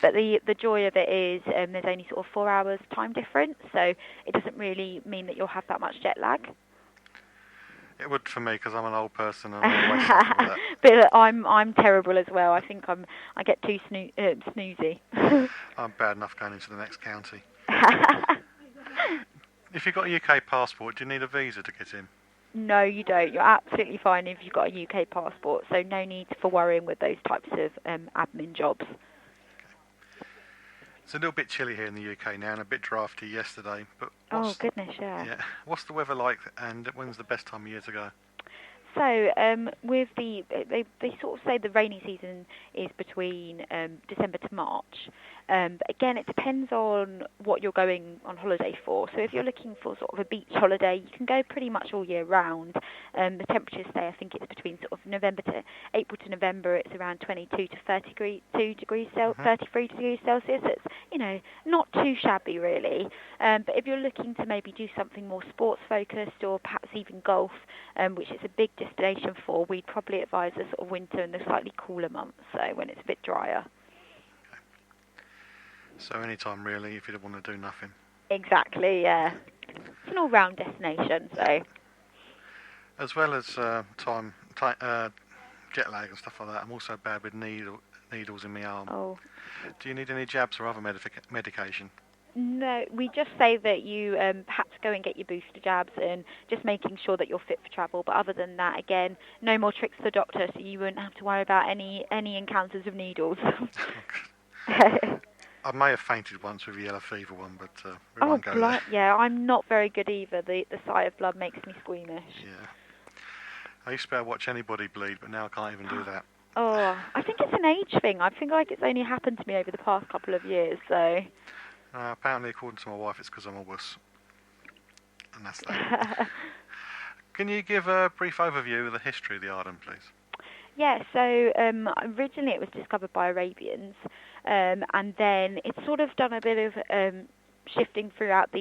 But the joy of it is there's only sort of 4 hours time difference, so it doesn't really mean that you'll have that much jet lag. It would for me because I'm an old person and I always suffer with that. But I'm terrible as well. I think I get too snoozy. I'm bad enough going into the next county. If you've got a UK passport, do you need a visa to get in? No, you don't. You're absolutely fine if you've got a UK passport, so no need for worrying with those types of admin jobs. It's a little bit chilly here in the UK now and a bit drafty yesterday. But oh, goodness, yeah. What's the weather like and when's the best time of year to go? So with they sort of say the rainy season is between December to March. But again, it depends on what you're going on holiday for. So if you're looking for sort of a beach holiday, you can go pretty much all year round. The temperatures stay, I think it's between sort of April to November, it's around 22 to 33 degrees Celsius. It's, not too shabby really. But if you're looking to maybe do something more sports focused or perhaps even golf, which is a big destination for, we'd probably advise the sort of winter and the slightly cooler months, so when it's a bit drier. So any time really, if you don't want to do nothing. Exactly, yeah. It's an all-round destination, so. As well as jet lag and stuff like that, I'm also bad with needles in my arm. Oh. Do you need any jabs or other medication? No, we just say that you perhaps go and get your booster jabs and just making sure that you're fit for travel. But other than that, again, no more tricks for the doctor, so you wouldn't have to worry about any encounters of needles. I may have fainted once with a yellow fever one, but we won't go there. Yeah, I'm not very good either. The sight of blood makes me squeamish. Yeah. I used to be able to watch anybody bleed, but now I can't even do that. Oh, I think it's an age thing. I think like it's only happened to me over the past couple of years, so. Apparently, according to my wife, it's because I'm a wuss. And that's that. Can you give a brief overview of the history of the island, please? Yeah, so originally it was discovered by Arabians, and then it's sort of done a bit of shifting throughout the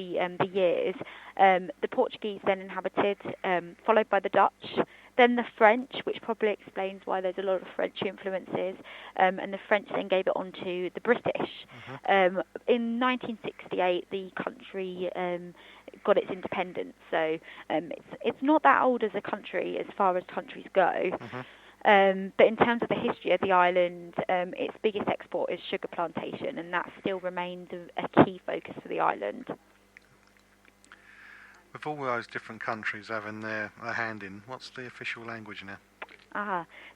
years. The Portuguese then inhabited, followed by the Dutch, then the French, which probably explains why there's a lot of French influences, and the French then gave it on to the British. In 1968, the country got its independence, so it's not that old as a country as far as countries go. But in terms of the history of the island, its biggest export is sugar plantation, and that still remains a key focus for the island. With all those different countries having their hand in, what's the official language now?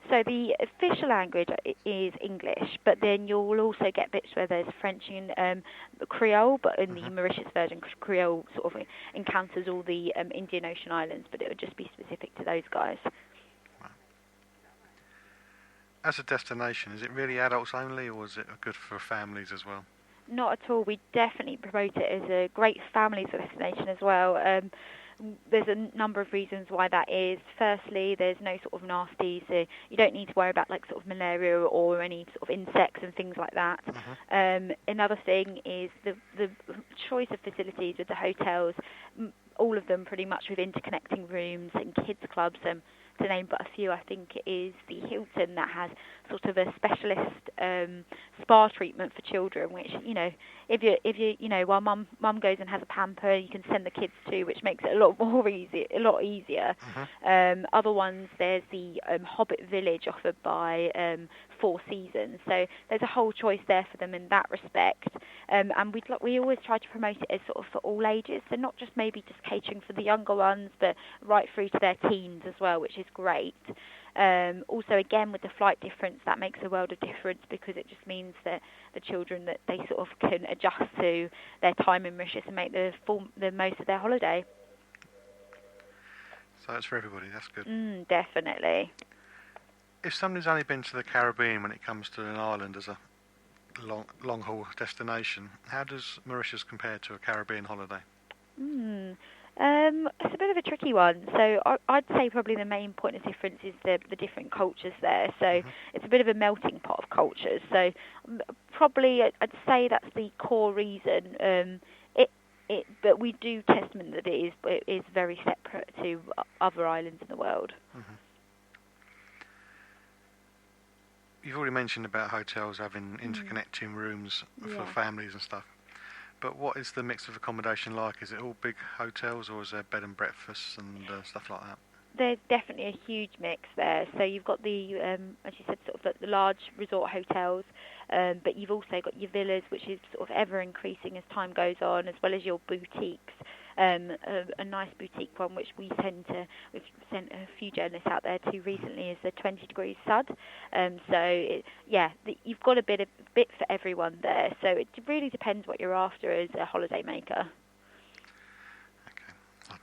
So the official language is English, but then you'll also get bits where there's French and Creole, but in the Mauritius version, Creole sort of encounters all the Indian Ocean islands, but it would just be specific to those guys. As a destination, is it really adults only, or is it good for families as well? Not at all. We definitely promote it as a great family destination as well. There's a number of reasons why that is. Firstly, there's no sort of nasty, so you don't need to worry about like sort of malaria or any sort of insects and things like that. Another thing is the choice of facilities with the hotels, all of them pretty much with interconnecting rooms and kids clubs. To name but a few, I think it is the Hilton that has sort of a specialist spa treatment for children, which if you while mum goes and has a pamper, you can send the kids to, which makes it a lot easier. Other ones, there's the Hobbit Village offered by Four Seasons, so there's a whole choice there for them in that respect. And we always try to promote it as sort of for all ages, so not just maybe just catering for the younger ones, but right through to their teens as well, which is great. Also, again, with the flight difference, that makes a world of difference, because it just means that the children, that they sort of can adjust to their time in Mauritius and make the most of their holiday. So it's for everybody, that's good. Definitely. If somebody's only been to the Caribbean when it comes to an island as a long haul destination, how does Mauritius compare to a Caribbean holiday? It's a bit of a tricky one. So I'd say probably the main point of difference is the different cultures there. So it's a bit of a melting pot of cultures. So probably I'd say that's the core reason. But we do testament that it is very separate to other islands in the world. You've already mentioned about hotels having interconnecting rooms for families and stuff. But what is the mix of accommodation like? Is it all big hotels, or is there bed and breakfasts and stuff like that? There's definitely a huge mix there. So you've got the, as you said, sort of the large resort hotels, but you've also got your villas, which is sort of ever increasing as time goes on, as well as your boutiques. A nice boutique one, which we've sent a few journalists out there to recently, is the 20 Degrees Sud. You've got a bit for everyone there. So it really depends what you're after as a holiday maker.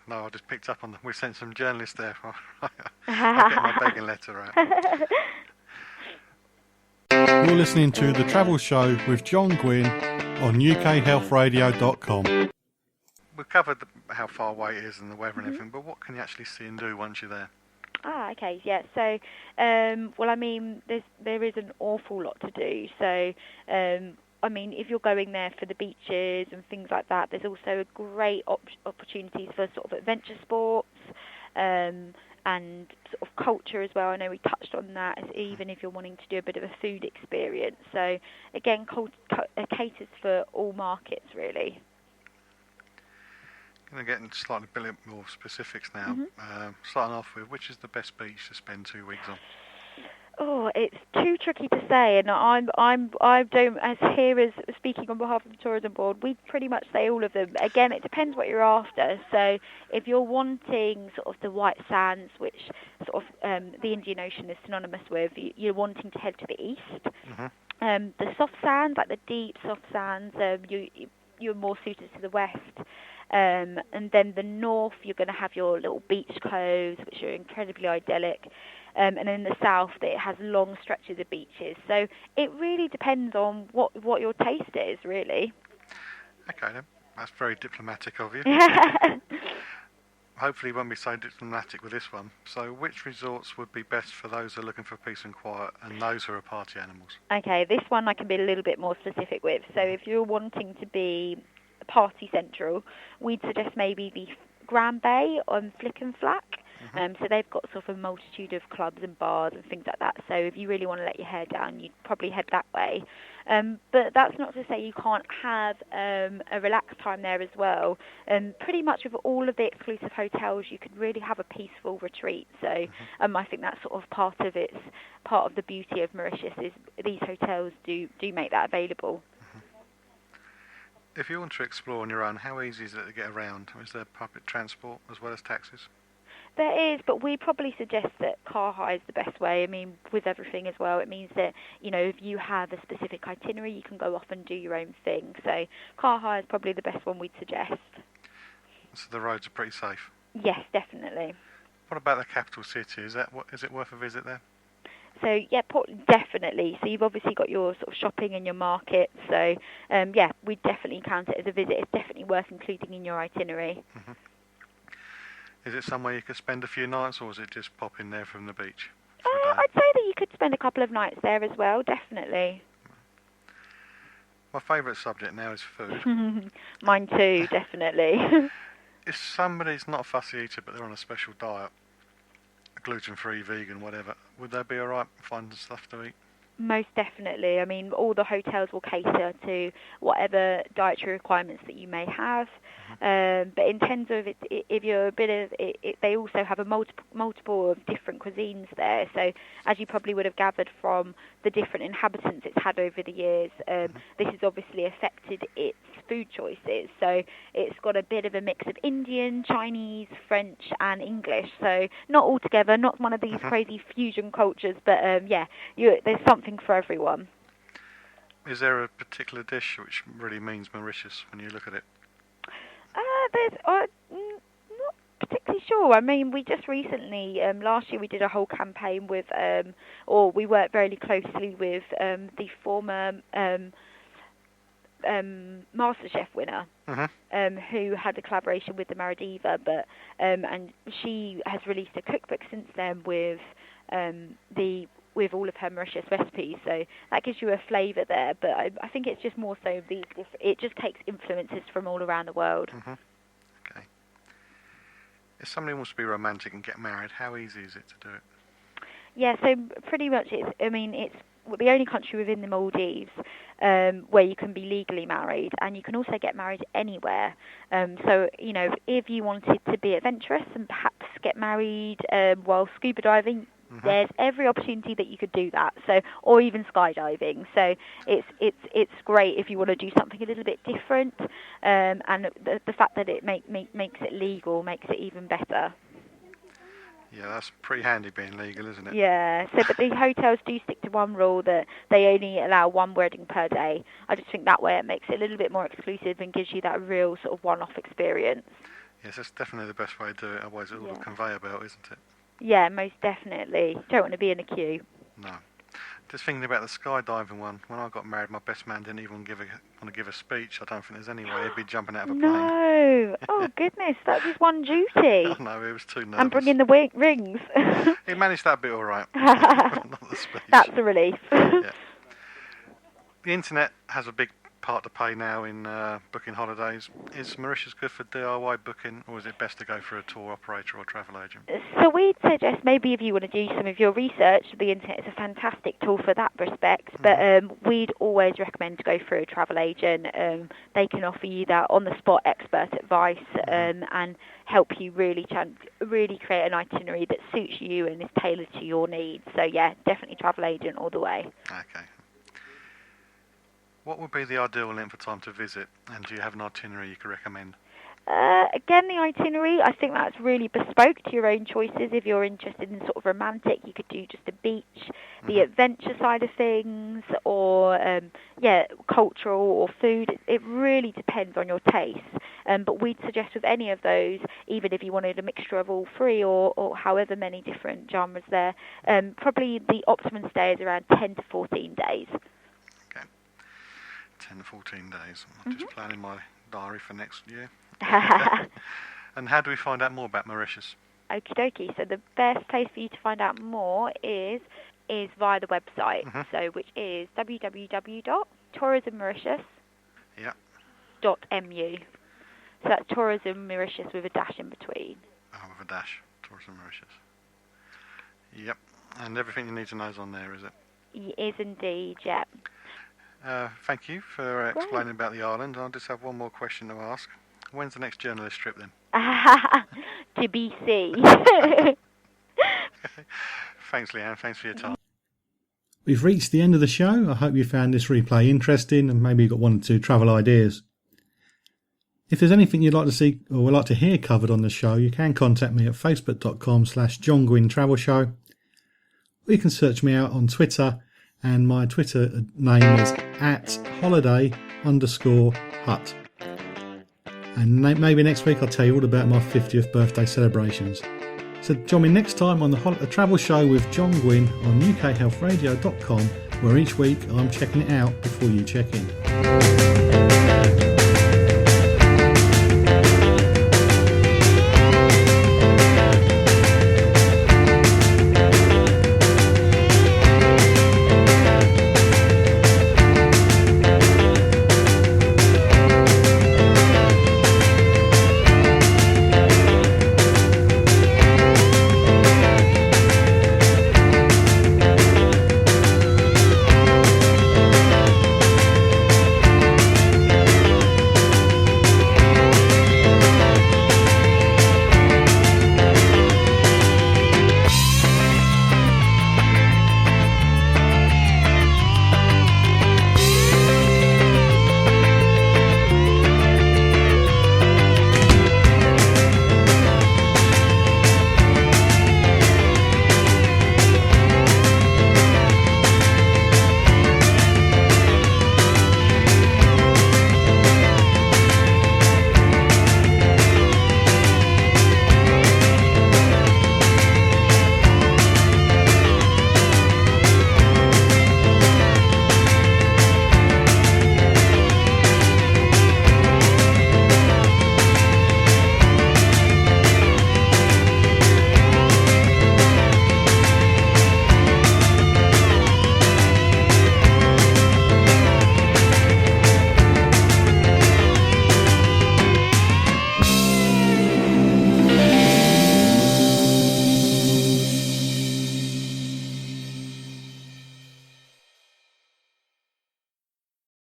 No, I just picked up on them. We sent some journalists there. I'll get my begging letter out. You're listening to The Travel Show with John Guinn on ukhealthradio.com. We've covered how far away it is and the weather and everything, but what can you actually see and do once you're there? Okay, yeah. So, there is an awful lot to do. So, if you're going there for the beaches and things like that, there's also a great opportunities for sort of adventure sports and sort of culture as well. I know we touched on that, even if you're wanting to do a bit of a food experience. So, again, caters for all markets, really. Going to get slightly a bit more specifics now. Starting off with, which is the best beach to spend 2 weeks on? Oh, it's too tricky to say, and I don't, as here as speaking on behalf of the tourism board, we pretty much say all of them. Again, it depends what you're after. So if you're wanting sort of the white sands, which sort of the Indian Ocean is synonymous with, you're wanting to head to the east. The soft sands, like the deep soft sands, you're more suited to the west. And then the north, you're going to have your little beach coves, which are incredibly idyllic. And in the south, it has long stretches of beaches. So it really depends on what your taste is, really. Okay, then. That's very diplomatic of you. Hopefully you won't be so diplomatic with this one. So which resorts would be best for those who are looking for peace and quiet and those who are party animals? Okay, this one I can be a little bit more specific with. So if you're wanting to be party central, we'd suggest maybe the Grand Bay on Flick and Flack. So they've got sort of a multitude of clubs and bars and things like that. So if you really want to let your hair down, you'd probably head that way. But that's not to say you can't have a relaxed time there as well. Pretty much with all of the exclusive hotels, you could really have a peaceful retreat. So I think that's sort of part of the beauty of Mauritius is these hotels do make that available. If you want to explore on your own, how easy is it to get around? Is there public transport as well as taxis? There is, but we probably suggest that car hire is the best way. With everything as well, it means that, if you have a specific itinerary, you can go off and do your own thing. So car hire is probably the best one we'd suggest. So the roads are pretty safe? Yes, definitely. What about the capital city? Is it worth a visit there? So, yeah, definitely. So you've obviously got your sort of shopping and your market. So, we definitely count it as a visit. It's definitely worth including in your itinerary. Is it somewhere you could spend a few nights, or is it just pop in there from the beach? I'd say that you could spend a couple of nights there as well, definitely. My favourite subject now is food. Mine too, definitely. If somebody's not a fussy eater, but they're on a special diet, gluten-free, vegan, whatever, would they be alright finding stuff to eat? Most definitely. All the hotels will cater to whatever dietary requirements that you may have. But in terms of if you're a bit of it, they also have a multiple of different cuisines there. So as you probably would have gathered from the different inhabitants it's had over the years, this has obviously affected its food choices. So it's got a bit of a mix of Indian, Chinese, French, and English. So not all together, not one of these crazy fusion cultures, but there's something for everyone. Is there a particular dish which really means Mauritius when you look at it? Not particularly sure. We just recently, last year we did a whole campaign with, we worked very closely with the former MasterChef winner, who had a collaboration with the Maradiva, and she has released a cookbook since then with all of her Mauritius recipes, so that gives you a flavour there. But I think it's just more so it just takes influences from all around the world. Okay. If somebody wants to be romantic and get married, how easy is it to do it? Yeah, so pretty much it's the only country within the Maldives where you can be legally married, and you can also get married anywhere. So, if you wanted to be adventurous and perhaps get married while scuba diving, there's every opportunity that you could do that. So, or even skydiving. So it's great if you want to do something a little bit different. And the fact that it makes it legal makes it even better. Yeah, that's pretty handy being legal, isn't it? Yeah. So, but the hotels do stick to one rule that they only allow one wedding per day. I just think that way it makes it a little bit more exclusive and gives you that real sort of one-off experience. Yes, that's definitely the best way to do it. Otherwise, it's all a conveyor belt, isn't it? Yeah, most definitely. Don't want to be in a queue. No. Just thinking about the skydiving one. When I got married, my best man didn't even want to give a speech. I don't think there's any way he'd be jumping out of a plane. No. Oh, goodness. That's his one duty. Oh, no, he was too nervous. And bringing the rings. He managed that bit all right. Not the speech. That's a relief. Yeah. The internet has a big part to play now in booking holidays. Is Mauritius good for DIY booking, or is it best to go for a tour operator or travel agent? So we'd suggest maybe if you want to do some of your research, the internet is a fantastic tool for that respect, but we'd always recommend to go through a travel agent. They can offer you that on-the-spot expert advice and help you really create an itinerary that suits you and is tailored to your needs. So yeah, definitely travel agent all the way. Okay. What would be the ideal length of time to visit, and do you have an itinerary you could recommend? Again, the itinerary, I think that's really bespoke to your own choices. If you're interested in sort of romantic, you could do just a beach, the adventure side of things, or cultural or food. It really depends on your taste. But we'd suggest with any of those, even if you wanted a mixture of all three or however many different genres there, probably the optimum stay is around 10 to 14 days. 10 to 14 days. I'm just planning my diary for next year. And how do we find out more about Mauritius? Okie dokie. So the best place for you to find out more is via the website, so which is www.tourismmauritius.mu. So that's Tourism Mauritius with a dash in between. Oh, with a dash. Tourism Mauritius. Yep. And everything you need to know is on there, is it? It is indeed, yeah. Thank you for explaining about the island. I just have one more question to ask. When's the next journalist trip then? To be seen. Thanks, Leanne. Thanks for your time. We've reached the end of the show. I hope you found this replay interesting and maybe you got one or two travel ideas. If there's anything you'd like to see or would like to hear covered on the show, you can contact me at facebook.com/John Guinn Travel Show. Or you can search me out on Twitter, and my Twitter name is @holiday_hut. And maybe next week I'll tell you all about my 50th birthday celebrations. So join me next time on the Travel Show with John Guinn on ukhealthradio.com, where each week I'm checking it out before you check in.